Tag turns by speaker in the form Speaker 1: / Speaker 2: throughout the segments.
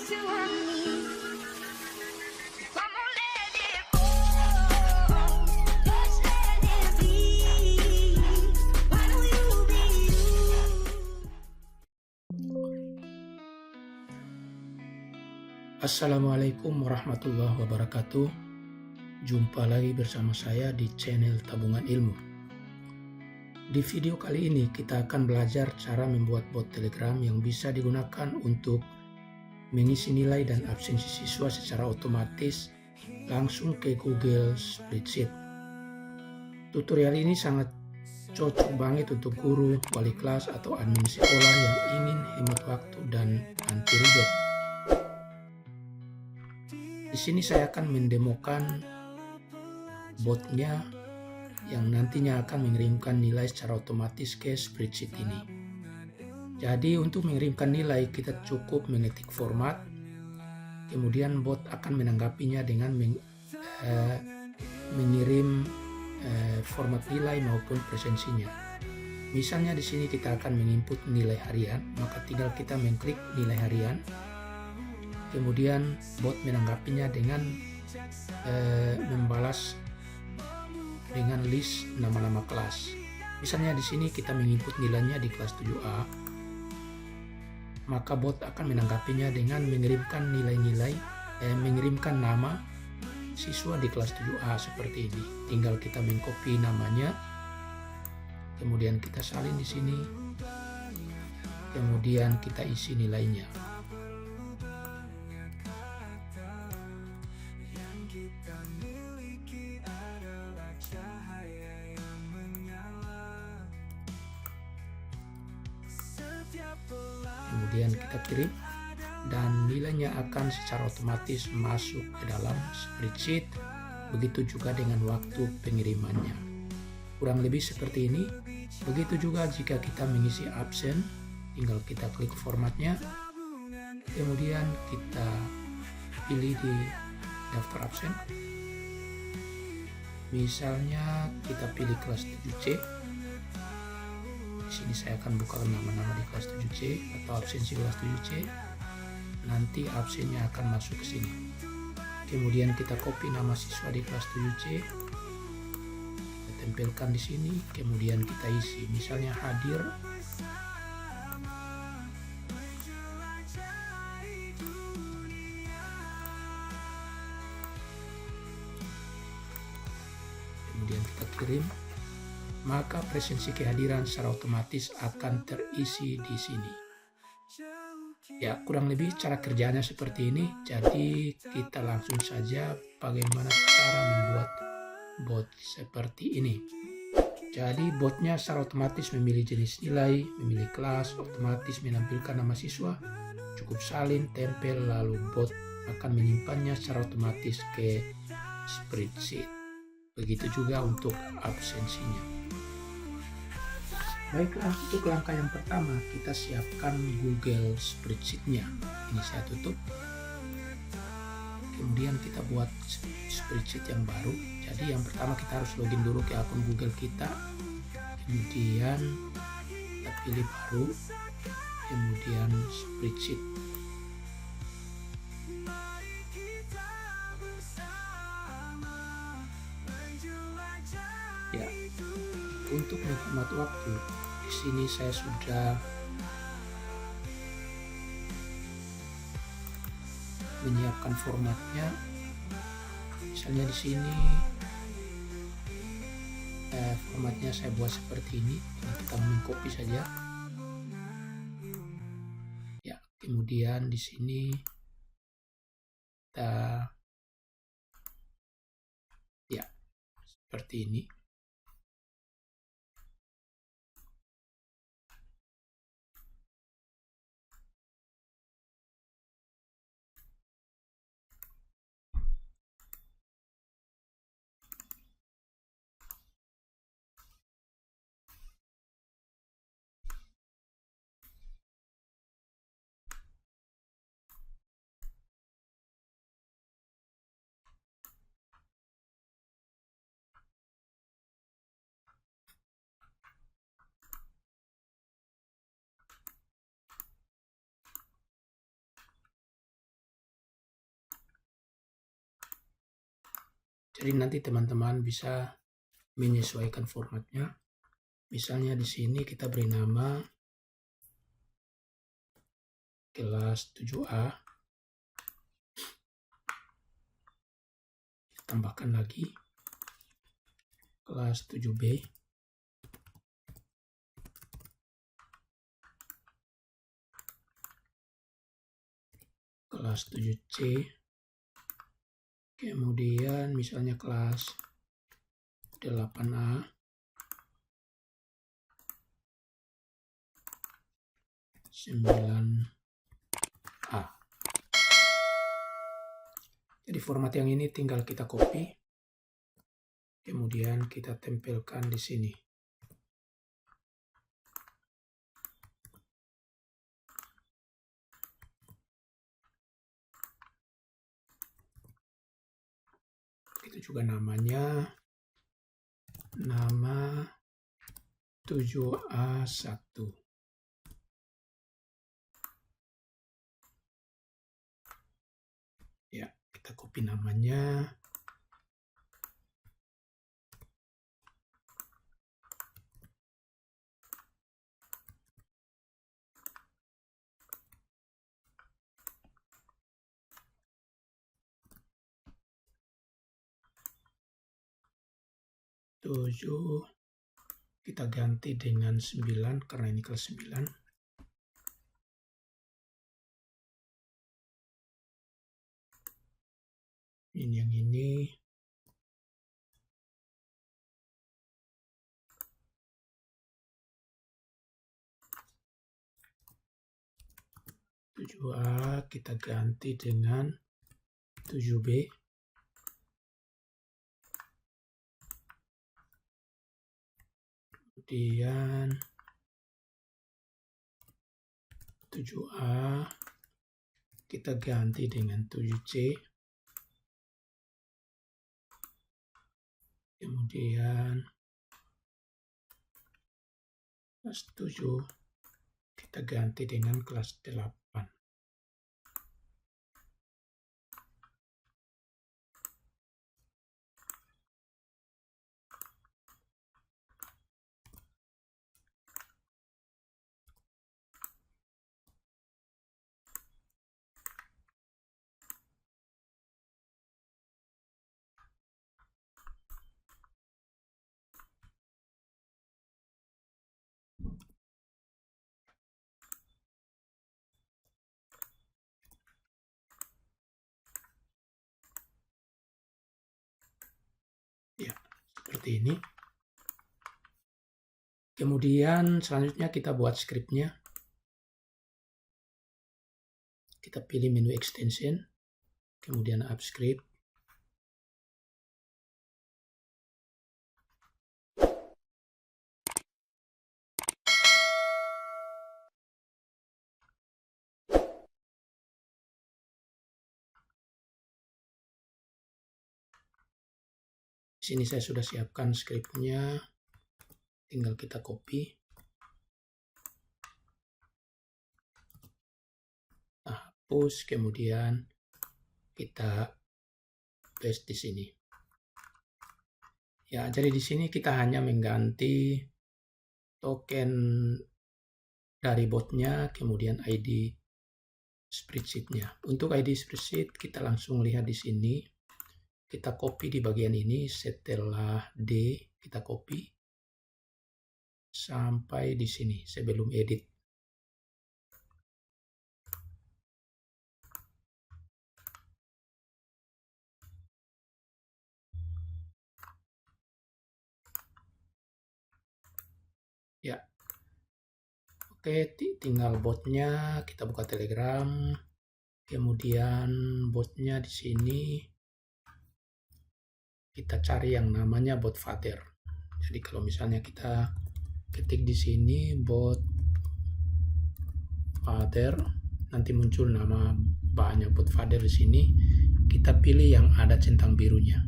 Speaker 1: Assalamualaikum warahmatullahi wabarakatuh. Jumpa lagi bersama saya di channel Tabungan Ilmu. Di video kali ini kita akan belajar cara membuat bot Telegram yang bisa digunakan untuk mengisi nilai dan absensi siswa secara otomatis langsung ke Google Spreadsheet. Tutorial ini sangat cocok banget untuk guru, wali kelas, atau admin sekolah yang ingin hemat waktu dan anti ribet. Di sini saya akan mendemokan botnya yang nantinya akan mengirimkan nilai secara otomatis ke spreadsheet ini. Jadi untuk mengirimkan nilai kita cukup mengetik format, kemudian bot akan menanggapinya dengan mengirim format nilai maupun presensinya. Misalnya di sini kita akan menginput nilai harian, maka tinggal kita mengklik nilai harian. Kemudian bot menanggapinya dengan membalas dengan list nama-nama kelas. Misalnya di sini kita menginput nilainya di kelas 7A, maka bot akan menanggapinya dengan mengirimkan mengirimkan nama siswa di kelas 7A seperti ini. Tinggal kita mengcopy namanya, kemudian kita salin di sini, kemudian kita isi nilainya. Kemudian kita kirim dan nilainya akan secara otomatis masuk ke dalam spreadsheet. Begitu juga dengan waktu pengirimannya. Kurang lebih seperti ini. Begitu juga jika kita mengisi absen, tinggal kita klik formatnya, kemudian kita pilih di daftar absen. Misalnya kita pilih kelas 7C. Di sini saya akan buka nama-nama di kelas 7C atau absensi kelas 7C. Nanti absennya akan masuk ke sini. Kemudian kita copy nama siswa di kelas 7C. Kita tempelkan di sini, kemudian kita isi. Misalnya hadir. Kemudian kita kirim. Maka presensi kehadiran secara otomatis akan terisi di sini. Ya, kurang lebih cara kerjanya seperti ini. Jadi kita langsung saja bagaimana cara membuat bot seperti ini. Jadi botnya secara otomatis memilih jenis nilai, memilih kelas, otomatis menampilkan nama siswa, cukup salin, tempel, lalu bot akan menyimpannya secara otomatis ke spreadsheet. Begitu juga untuk absensinya. Baiklah, untuk langkah yang pertama kita siapkan Google Spreadsheet-nya. Ini saya tutup. Kemudian kita buat spreadsheet yang baru. Jadi yang pertama kita harus login dulu ke akun Google kita. Kemudian kita pilih baru. Kemudian spreadsheet. Ya, untuk menghemat waktu, di sini saya sudah menyiapkan formatnya. Misalnya di sini formatnya saya buat seperti ini. Kita mengcopy saja. Ya, kemudian di sini kita ya seperti ini. Jadi nanti teman-teman bisa menyesuaikan formatnya. Misalnya di sini kita beri nama kelas 7A. Tambahkan lagi kelas 7B. Kelas 7C. Kemudian misalnya kelas 8A. 9A. Jadi format yang ini tinggal kita copy, kemudian kita tempelkan di sini. Itu juga namanya, nama 7A1. Ya, kita copy namanya. Tujuh kita ganti dengan 9 karena ini kelas 9. Ini yang ini. Tujuh A kita ganti dengan 7B. Kemudian 7A kita ganti dengan 7C. Kemudian kelas 7 kita ganti dengan kelas 8. Ya, seperti ini. Kemudian selanjutnya kita buat scriptnya. Kita pilih menu extension, kemudian app script. Di sini saya sudah siapkan scriptnya, tinggal kita copy. Nah, hapus, kemudian kita paste di sini. Ya, jadi di sini kita hanya mengganti token dari botnya, kemudian ID spreadsheet-nya. Untuk ID spreadsheet kita langsung lihat di sini. Kita copy di bagian ini, setelah D kita copy sampai di sini sebelum edit. Ya. Oke, tinggal botnya, kita buka Telegram. Kemudian botnya di sini kita cari yang namanya bot father. Jadi kalau misalnya kita ketik di sini bot father, nanti muncul nama banyak bot father di sini. Kita pilih yang ada centang birunya.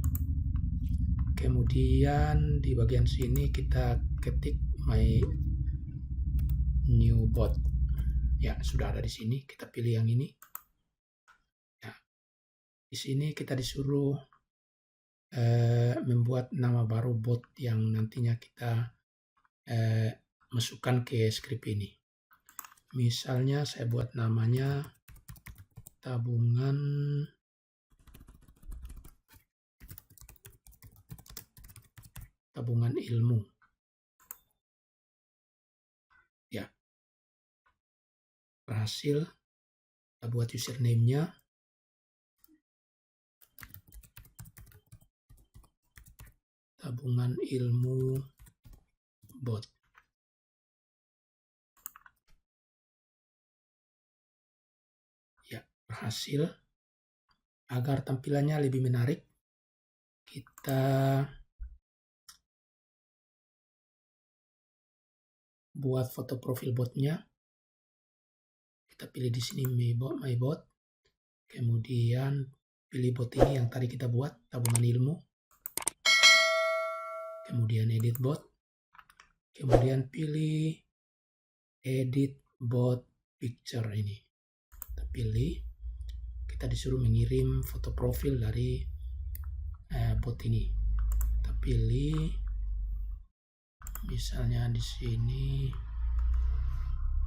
Speaker 1: Kemudian di bagian sini kita ketik my new bot. Ya, sudah ada di sini. Kita pilih yang ini. Ya. Di sini kita disuruh membuat nama baru bot yang nantinya kita masukkan ke script ini. Misalnya saya buat namanya tabungan ilmu. Ya, berhasil. Kita buat username-nya. Tabungan ilmu bot. Ya, berhasil. Agar tampilannya lebih menarik, kita buat foto profil botnya. Kita pilih di sini my bot. Kemudian pilih bot ini yang tadi kita buat, tabungan ilmu. Kemudian edit bot. Kemudian pilih edit bot picture ini. Kita pilih. Kita disuruh mengirim foto profil dari bot ini. Kita pilih. Misalnya di sini.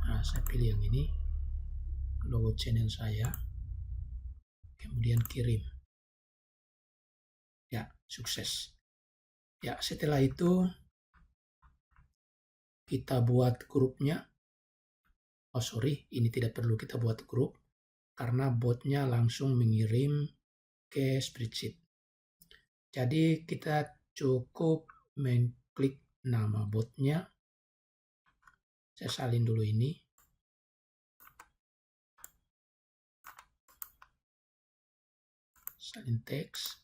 Speaker 1: Nah, saya pilih yang ini. Logo channel saya. Kemudian kirim. Ya, sukses. Ya, setelah itu kita buat grupnya. Oh sorry, ini tidak perlu kita buat grup karena botnya langsung mengirim ke spreadsheet. Jadi kita cukup mengklik nama botnya. Saya salin dulu ini. Salin teks.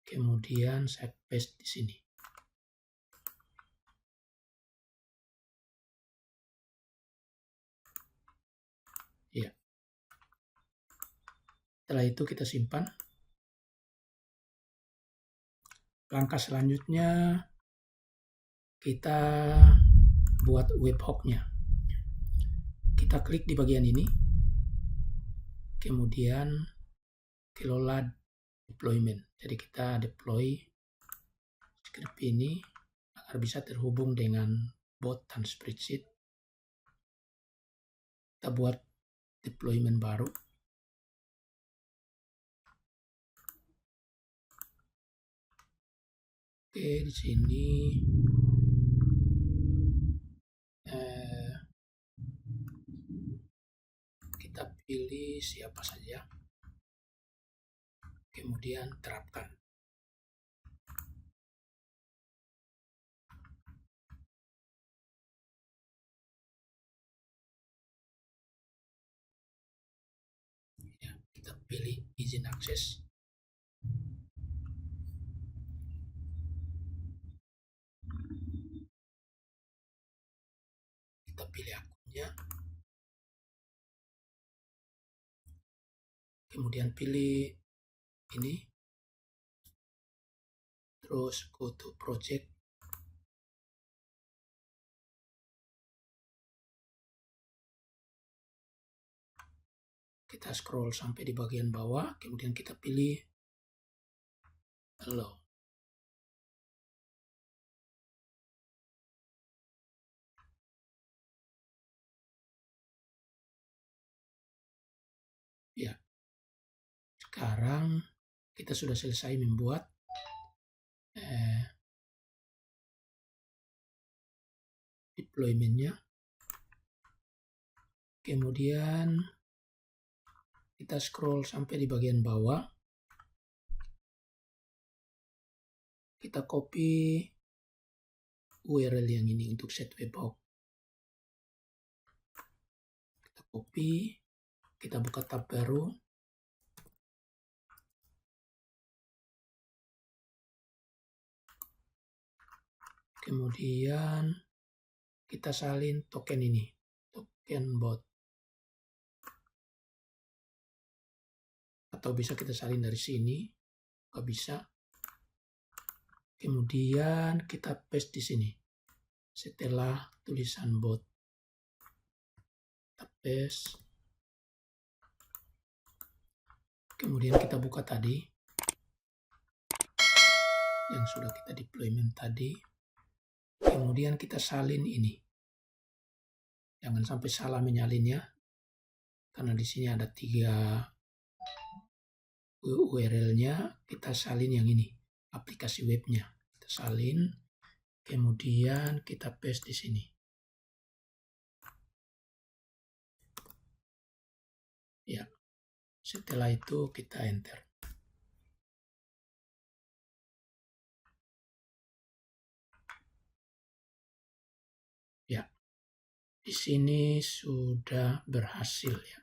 Speaker 1: Kemudian saya paste di sini. Ya. Setelah itu kita simpan. Langkah selanjutnya kita buat webhook-nya. Kita klik di bagian ini. Kemudian kelola deployment. Jadi kita deploy script ini agar bisa terhubung dengan bot dan spreadsheet. Kita buat deployment baru. Oke, di sini kita pilih siapa saja. Kemudian terapkan. Ya, kita pilih izin akses. Kita pilih akunnya. Kemudian pilih ini. Terus go to project. Kita scroll sampai di bagian bawah, kemudian kita pilih allow. Ya, sekarang kita sudah selesai membuat deployment-nya. Kemudian kita scroll sampai di bagian bawah. Kita copy URL yang ini untuk set webhook. Kita copy, kita buka tab baru. Kemudian kita salin token ini, token bot. Atau bisa kita salin dari sini, nggak bisa. Kemudian kita paste di sini. Setelah tulisan bot, kita paste. Kemudian kita buka tadi. yang sudah kita deployment tadi. Kemudian kita salin ini. Jangan sampai salah menyalinnya, karena di sini ada 3 URL-nya. Kita salin yang ini, aplikasi webnya. Kita salin, kemudian kita paste di sini. Ya, setelah itu kita enter. Ya, di sini sudah berhasil ya.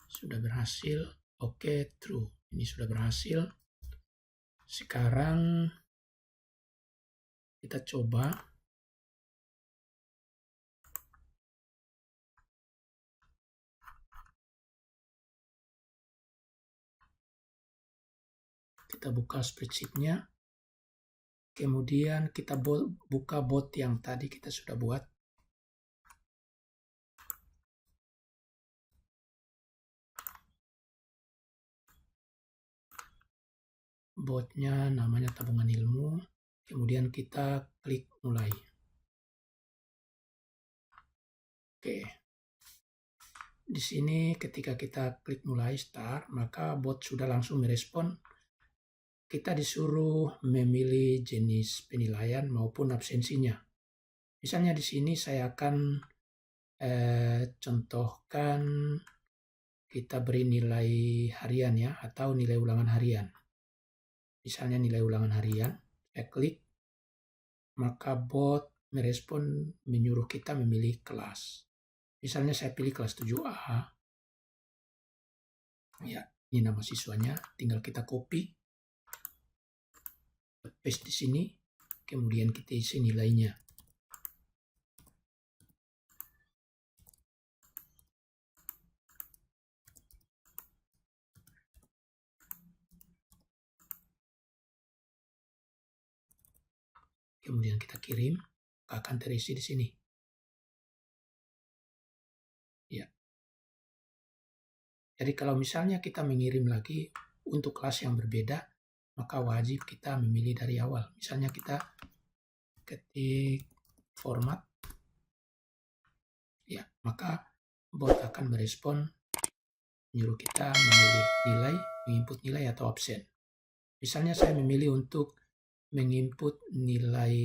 Speaker 1: Sudah berhasil. Oke, true. Ini sudah berhasil. Sekarang kita coba. Kita buka spreadsheet-nya. Kemudian kita buka bot yang tadi kita sudah buat. Botnya namanya tabungan ilmu. Kemudian kita klik mulai. Oke. Di sini ketika kita klik mulai start, maka bot sudah langsung merespon. Kita disuruh memilih jenis penilaian maupun absensinya. Misalnya di sini saya akan contohkan kita beri nilai harian ya, atau nilai ulangan harian. Misalnya nilai ulangan harian, saya klik, maka bot merespon menyuruh kita memilih kelas. Misalnya saya pilih kelas 7A. Ya, ini nama siswanya, tinggal kita copy, paste di sini, kemudian kita isi nilainya. Kemudian kita kirim, akan terisi di sini. Ya. Jadi kalau misalnya kita mengirim lagi untuk kelas yang berbeda, maka wajib kita memilih dari awal. Misalnya kita ketik format, ya, maka bot akan merespon menyuruh kita memilih nilai, menginput nilai atau absen. Misalnya saya memilih untuk menginput nilai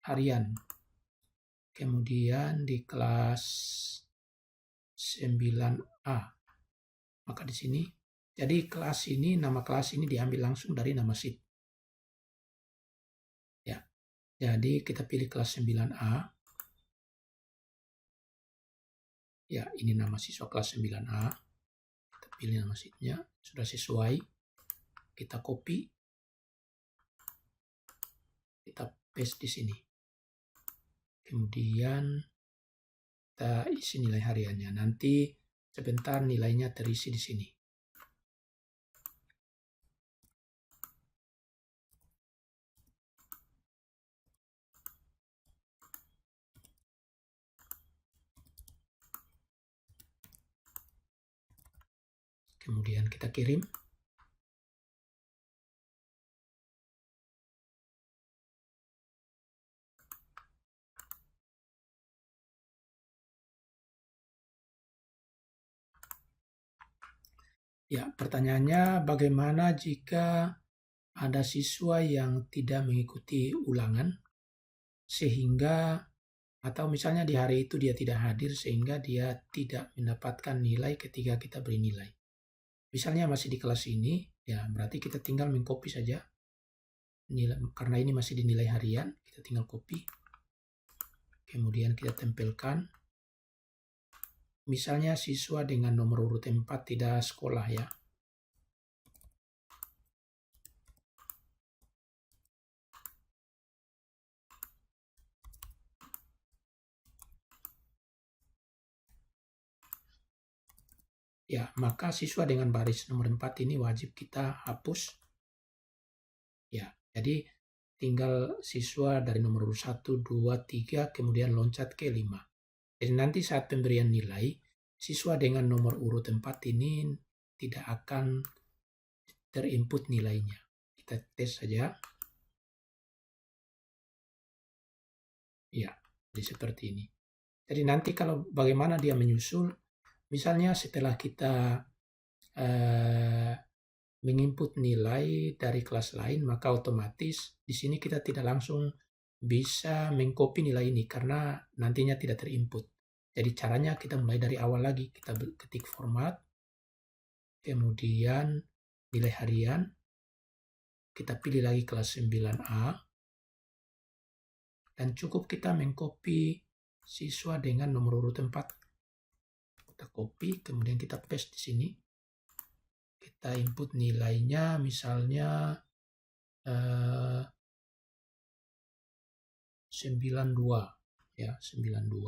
Speaker 1: harian. Kemudian di kelas 9A. Maka di sini, jadi kelas ini, nama kelas ini diambil langsung dari nama sheet. Ya. Jadi kita pilih kelas 9A. Ya, ini nama siswa kelas 9A. Kita pilih nama sheet-nya, sudah sesuai. Kita copy, kita paste di sini. Kemudian kita isi nilai hariannya. Nanti sebentar nilainya terisi di sini. Kemudian kita kirim. Ya, pertanyaannya bagaimana jika ada siswa yang tidak mengikuti ulangan sehingga, atau misalnya di hari itu dia tidak hadir sehingga dia tidak mendapatkan nilai ketika kita beri nilai. Misalnya masih di kelas ini, ya berarti kita tinggal mengcopy saja nilai, karena ini masih dinilai harian, kita tinggal copy. Kemudian kita tempelkan. Misalnya siswa dengan nomor urut 4 tidak sekolah ya. Ya, maka siswa dengan baris nomor 4 ini wajib kita hapus. Ya, jadi tinggal siswa dari nomor urut 1, 2, 3, kemudian loncat ke 5. Jadi nanti saat pemberian nilai, siswa dengan nomor urut 4 ini tidak akan terinput nilainya. Kita tes saja. Ya, jadi seperti ini. Jadi nanti kalau bagaimana dia menyusul, misalnya setelah kita menginput nilai dari kelas lain, maka otomatis di sini kita tidak langsung bisa mengcopy nilai ini karena nantinya tidak terinput. Jadi caranya kita mulai dari awal lagi. Kita ketik format, kemudian nilai harian, kita pilih lagi kelas 9A, dan cukup kita mengcopy siswa dengan nomor urut 4. Kita copy, kemudian kita paste di sini. Kita input nilainya misalnya 92 ya, 92.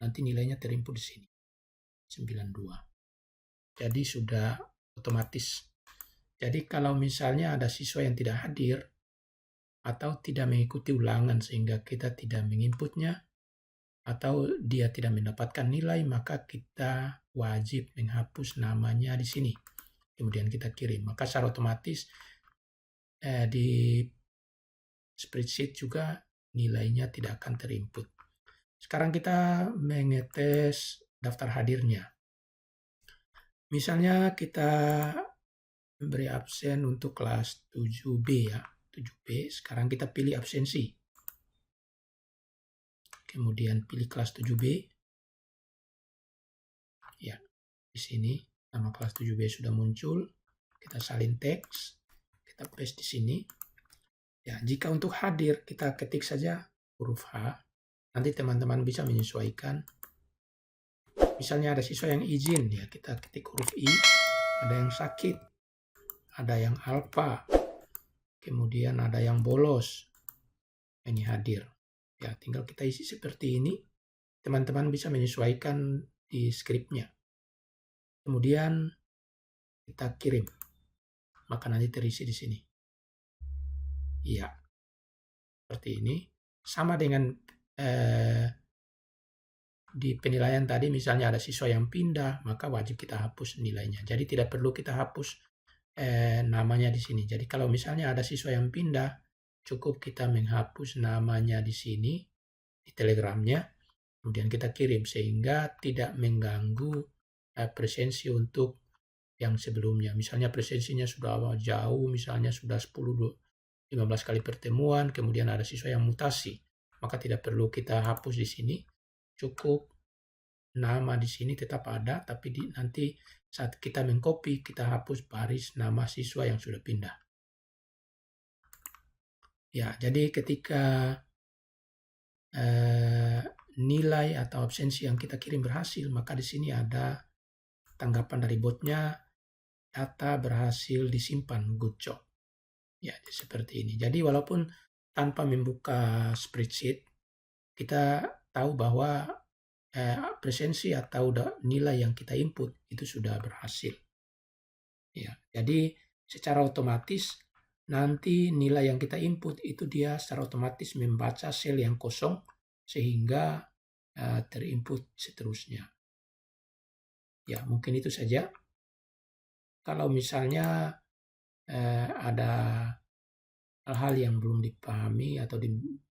Speaker 1: Nanti nilainya terinput di sini 92. Jadi sudah otomatis. Jadi kalau misalnya ada siswa yang tidak hadir atau tidak mengikuti ulangan sehingga kita tidak menginputnya, atau dia tidak mendapatkan nilai, maka kita wajib menghapus namanya di sini. Kemudian kita kirim. Maka secara otomatis di spreadsheet juga nilainya tidak akan terinput. Sekarang kita mengetes daftar hadirnya. Misalnya kita beri absen untuk kelas 7B ya. 7B, sekarang kita pilih absensi. Kemudian pilih kelas 7B. Ya, di sini nama kelas 7B sudah muncul. Kita salin teks, kita paste di sini. Ya, jika untuk hadir kita ketik saja huruf H. Nanti teman-teman bisa menyesuaikan. Misalnya ada siswa yang izin, ya kita ketik huruf I. Ada yang sakit, ada yang alfa, kemudian ada yang bolos. Ini hadir. Ya, tinggal kita isi seperti ini. Teman-teman bisa menyesuaikan di skripnya. Kemudian kita kirim. Maka nanti terisi di sini. Iya. Seperti ini. Sama dengan di penilaian tadi, misalnya ada siswa yang pindah, maka wajib kita hapus nilainya. Jadi tidak perlu kita hapus namanya di sini. Jadi kalau misalnya ada siswa yang pindah, cukup kita menghapus namanya di sini, di telegramnya, kemudian kita kirim sehingga tidak mengganggu presensi untuk yang sebelumnya. Misalnya presensinya sudah jauh, misalnya sudah 10-15 kali pertemuan, kemudian ada siswa yang mutasi, maka tidak perlu kita hapus di sini. Cukup nama di sini tetap ada, tapi nanti saat kita mengcopy, kita hapus baris nama siswa yang sudah pindah. Ya, jadi ketika nilai atau absensi yang kita kirim berhasil, maka di sini ada tanggapan dari botnya, data berhasil disimpan, good job. Ya, seperti ini. Jadi walaupun tanpa membuka spreadsheet, kita tahu bahwa presensi atau nilai yang kita input itu sudah berhasil. Ya, jadi secara otomatis nanti nilai yang kita input itu dia secara otomatis membaca sel yang kosong sehingga terinput seterusnya. Ya, mungkin itu saja. Kalau misalnya ada hal-hal yang belum dipahami atau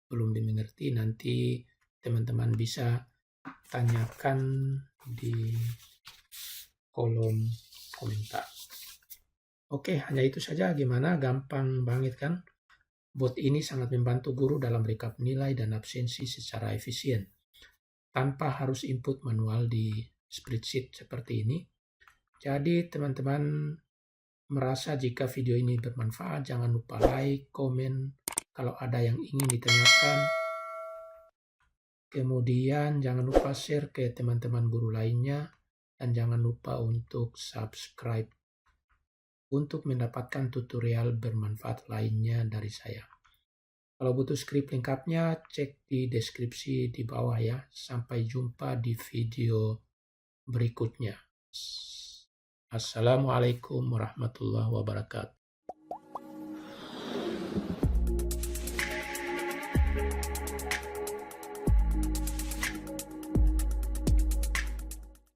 Speaker 1: belum dimengerti, nanti teman-teman bisa tanyakan di kolom komentar. Oke, hanya itu saja. Gimana? Gampang banget kan? Bot ini sangat membantu guru dalam recap nilai dan absensi secara efisien, tanpa harus input manual di spreadsheet seperti ini. Jadi teman-teman merasa jika video ini bermanfaat, jangan lupa like, komen kalau ada yang ingin ditanyakan. Kemudian jangan lupa share ke teman-teman guru lainnya, dan jangan lupa untuk subscribe untuk mendapatkan tutorial bermanfaat lainnya dari saya. Kalau butuh skrip lengkapnya, cek di deskripsi di bawah ya. Sampai jumpa di video berikutnya. Assalamualaikum warahmatullahi wabarakatuh.